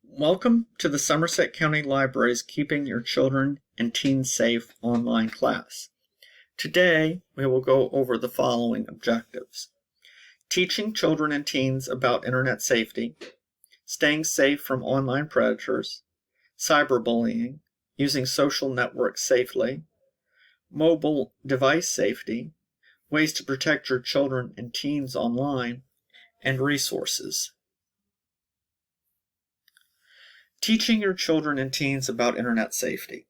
Welcome to the Somerset County Library's Keeping Your Children and Teens Safe online class. Today, we will go over the following objectives: teaching children and teens about internet safety, staying safe from online predators, cyberbullying, using social networks safely, mobile device safety, ways to protect your children and teens online, and resources. Teaching your children and teens about internet safety.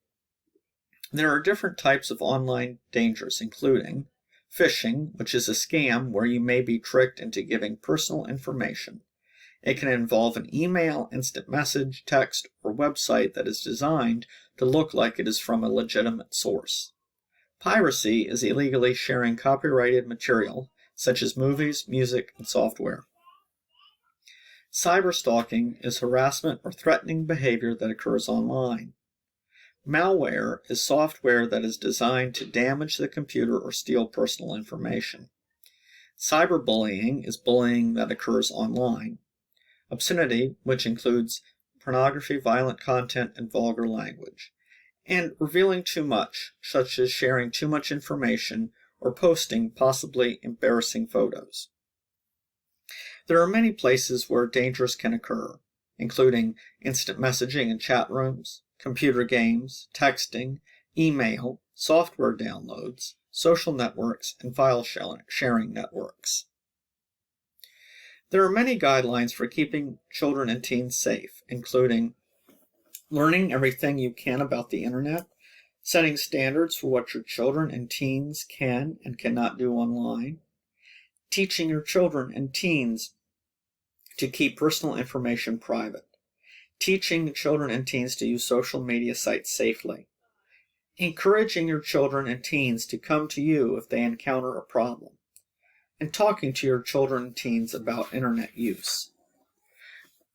There are different types of online dangers, including phishing, which is a scam where you may be tricked into giving personal information. It can involve an email, instant message, text, or website that is designed to look like it is from a legitimate source. Piracy is illegally sharing copyrighted material, such as movies, music, and software. Cyberstalking is harassment or threatening behavior that occurs online. Malware is software that is designed to damage the computer or steal personal information. Cyberbullying is bullying that occurs online. Obscenity, which includes pornography, violent content, and vulgar language. And revealing too much, such as sharing too much information or posting possibly embarrassing photos. There are many places where dangers can occur, including instant messaging in chat rooms, computer games, texting, email, software downloads, social networks, and file sharing networks. There are many guidelines for keeping children and teens safe, including learning everything you can about the internet, setting standards for what your children and teens can and cannot do online, teaching your children and teens to keep personal information private, teaching children and teens to use social media sites safely, encouraging your children and teens to come to you if they encounter a problem, and talking to your children and teens about internet use.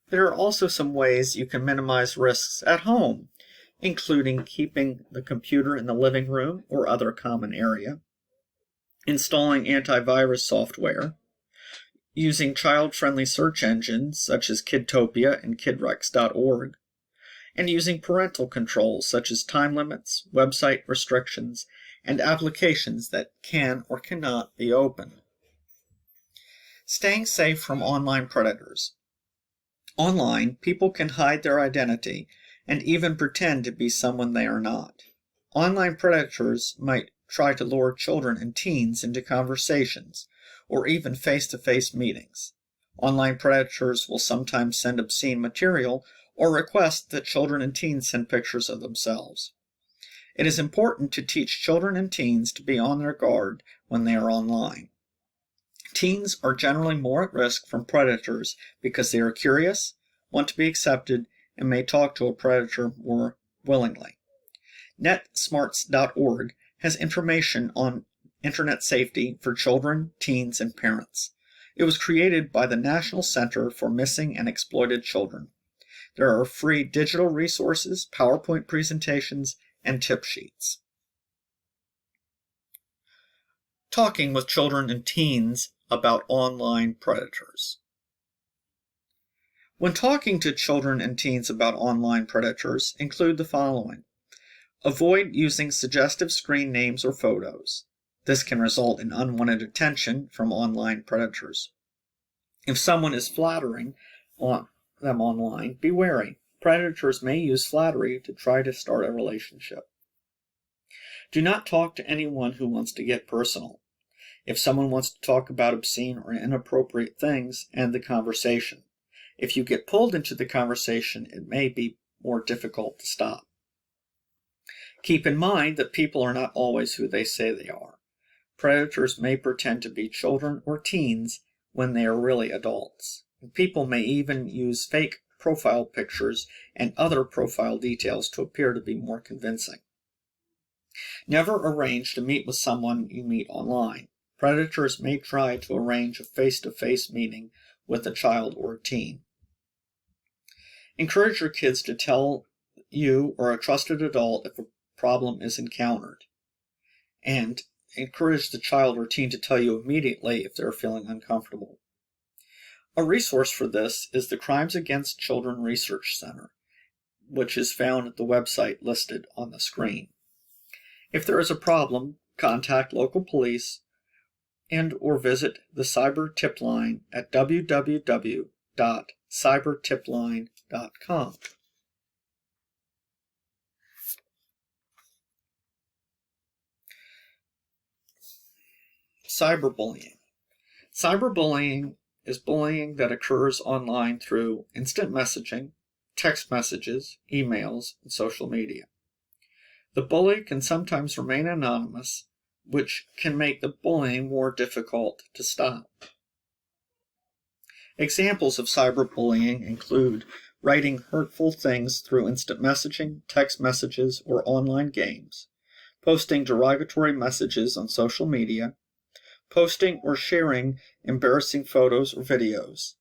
There are also some ways you can minimize risks at home, including keeping the computer in the living room or other common area, installing antivirus software, using child-friendly search engines such as Kidtopia and kidrex.org, and using parental controls such as time limits, website restrictions, and applications that can or cannot be opened. Staying safe from online predators. Online, people can hide their identity and even pretend to be someone they are not. Online predators might try to lure children and teens into conversations or even face-to-face meetings. Online predators will sometimes send obscene material or request that children and teens send pictures of themselves. It is important to teach children and teens to be on their guard when they are online. Teens are generally more at risk from predators because they are curious, want to be accepted, and may talk to a predator more willingly. NetSmarts.org has information on internet safety for children, teens, and parents. It was created by the National Center for Missing and Exploited Children. There are free digital resources, PowerPoint presentations, and tip sheets. Talking with children and teens about online predators. When talking to children and teens about online predators, include the following. Avoid using suggestive screen names or photos. This can result in unwanted attention from online predators. If someone is flattering them online, be wary. Predators may use flattery to try to start a relationship. Do not talk to anyone who wants to get personal. If someone wants to talk about obscene or inappropriate things, end the conversation. If you get pulled into the conversation, it may be more difficult to stop. Keep in mind that people are not always who they say they are. Predators may pretend to be children or teens when they are really adults. People may even use fake profile pictures and other profile details to appear to be more convincing. Never arrange to meet with someone you meet online. Predators may try to arrange a face-to-face meeting with a child or a teen. Encourage your kids to tell you or a trusted adult if a problem is encountered, and encourage the child or teen to tell you immediately if they're feeling uncomfortable. A resource for this is the Crimes Against Children Research Center, which is found at the website listed on the screen. If there is a problem, contact local police and/or visit the Cyber Tip Line at www.cybertipline.com. Cyberbullying. Cyberbullying is bullying that occurs online through instant messaging, text messages, emails, and social media. The bully can sometimes remain anonymous, which can make the bullying more difficult to stop. Examples of cyberbullying include writing hurtful things through instant messaging, text messages, or online games, posting derogatory messages on social media, posting or sharing embarrassing photos or videos,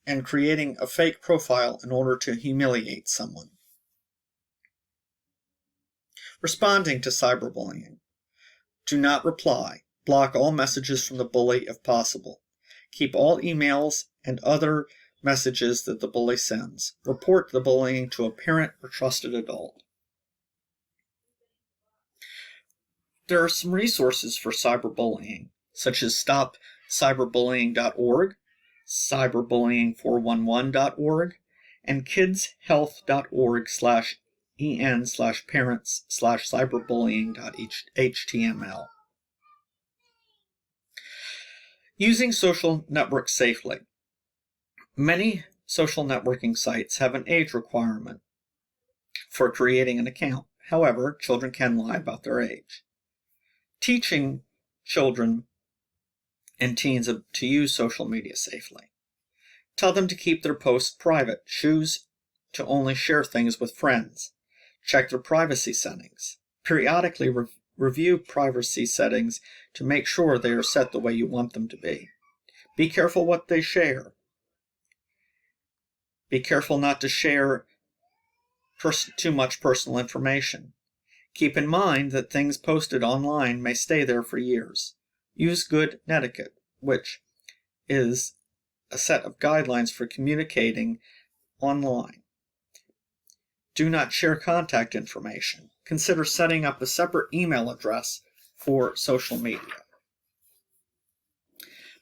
and creating a fake profile in order to humiliate someone. Responding to cyberbullying. Do not reply. Block all messages from the bully if possible. Keep all emails and other messages that the bully sends. Report the bullying to a parent or trusted adult. There are some resources for cyberbullying, such as stopcyberbullying.org, cyberbullying411.org, and kidshealth.org/en/parents/cyberbullying.html. Using social networks safely. Many social networking sites have an age requirement for creating an account. However, children can lie about their age. Teaching children and teens to use social media safely. Tell them to keep their posts private. Choose to only share things with friends. Check their privacy settings. Periodically review privacy settings to make sure they are set the way you want them to be. Be careful what they share. Be careful not to share too much personal information. Keep in mind that things posted online may stay there for years. Use good netiquette, which is a set of guidelines for communicating online. Do not share contact information. Consider setting up a separate email address for social media.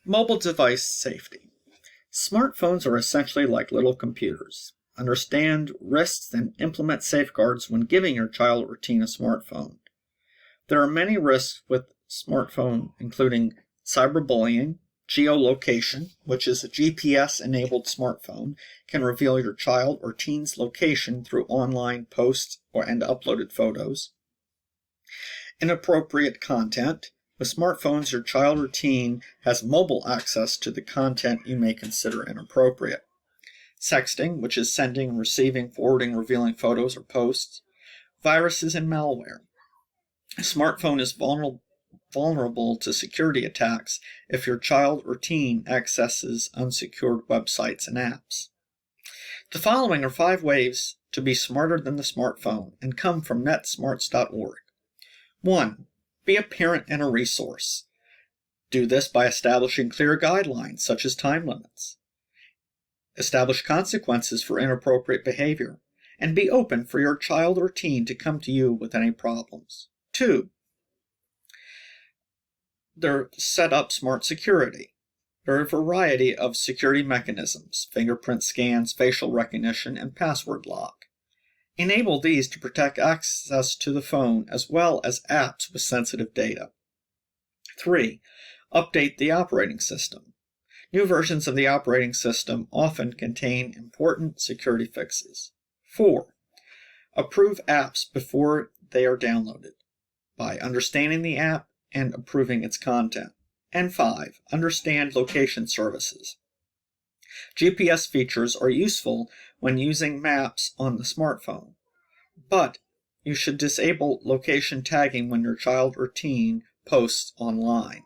Mobile device safety. Smartphones are essentially like little computers. Understand risks and implement safeguards when giving your child or teen a smartphone. There are many risks with smartphone, including cyberbullying, geolocation, which is a GPS-enabled smartphone, can reveal your child or teen's location through online posts and uploaded photos. Inappropriate content. With smartphones, your child or teen has mobile access to the content you may consider inappropriate. Sexting, which is sending, receiving, forwarding, revealing photos or posts. Viruses and malware. A smartphone is vulnerable to security attacks if your child or teen accesses unsecured websites and apps. The following are 5 ways to be smarter than the smartphone and come from netsmarts.org. 1. Be a parent and a resource. Do this by establishing clear guidelines, such as time limits. Establish consequences for inappropriate behavior, and be open for your child or teen to come to you with any problems. 2. Set up smart security. There are a variety of security mechanisms: fingerprint scans, facial recognition, and password lock. Enable these to protect access to the phone as well as apps with sensitive data. 3. Update the operating system. New versions of the operating system often contain important security fixes. 4. Approve apps before they are downloaded by understanding the app and approving its content. And 5. Understand location services. GPS features are useful when using maps on the smartphone, but you should disable location tagging when your child or teen posts online.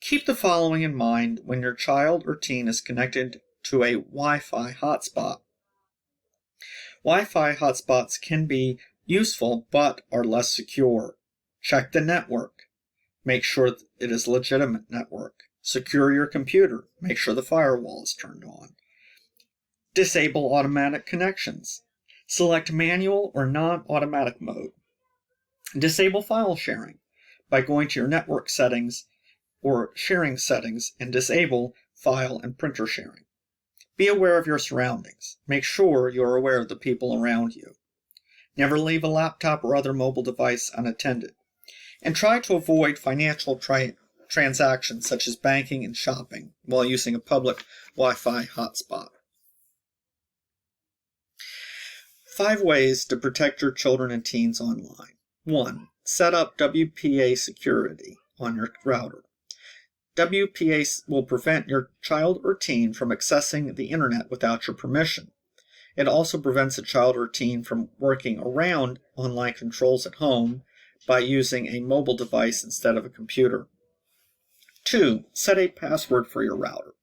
Keep the following in mind when your child or teen is connected to a Wi-Fi hotspot. Wi-Fi hotspots can be useful but are less secure. Check the network. Make sure it is a legitimate network. Secure your computer. Make sure the firewall is turned on. Disable automatic connections. Select manual or non-automatic mode. Disable file sharing by going to your network settings or sharing settings and disable file and printer sharing. Be aware of your surroundings. Make sure you are aware of the people around you. Never leave a laptop or other mobile device unattended. And try to avoid financial transactions such as banking and shopping while using a public Wi-Fi hotspot. 5 ways to protect your children and teens online. 1. Set up WPA security on your router. WPA will prevent your child or teen from accessing the internet without your permission. It also prevents a child or teen from working around online controls at home by using a mobile device instead of a computer. 2. Set a password for your router.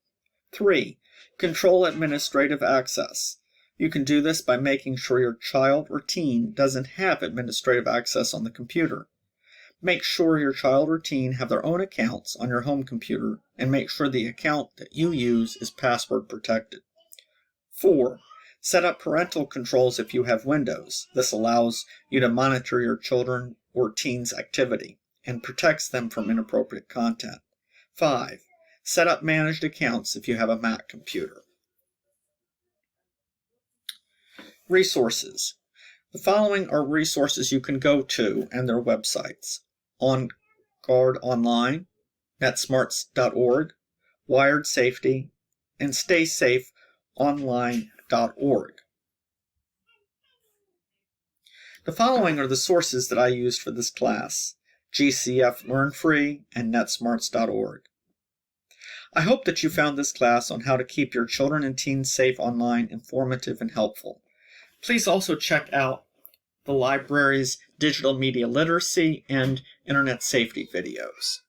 3. Control administrative access. You can do this by making sure your child or teen doesn't have administrative access on the computer. Make sure your child or teen have their own accounts on your home computer, and make sure the account that you use is password protected. 4. Set up parental controls if you have Windows. This allows you to monitor your children or teens' activity and protects them from inappropriate content. 5. Set up managed accounts if you have a Mac computer. Resources. The following are resources you can go to and their websites: On Guard Online, netsmarts.org, Wired Safety, and StaySafeOnline.org. The following are the sources that I used for this class: GCF Learn Free and netsmarts.org. I hope that you found this class on how to keep your children and teens safe online informative and helpful. Please also check out the library's digital media literacy and internet safety videos.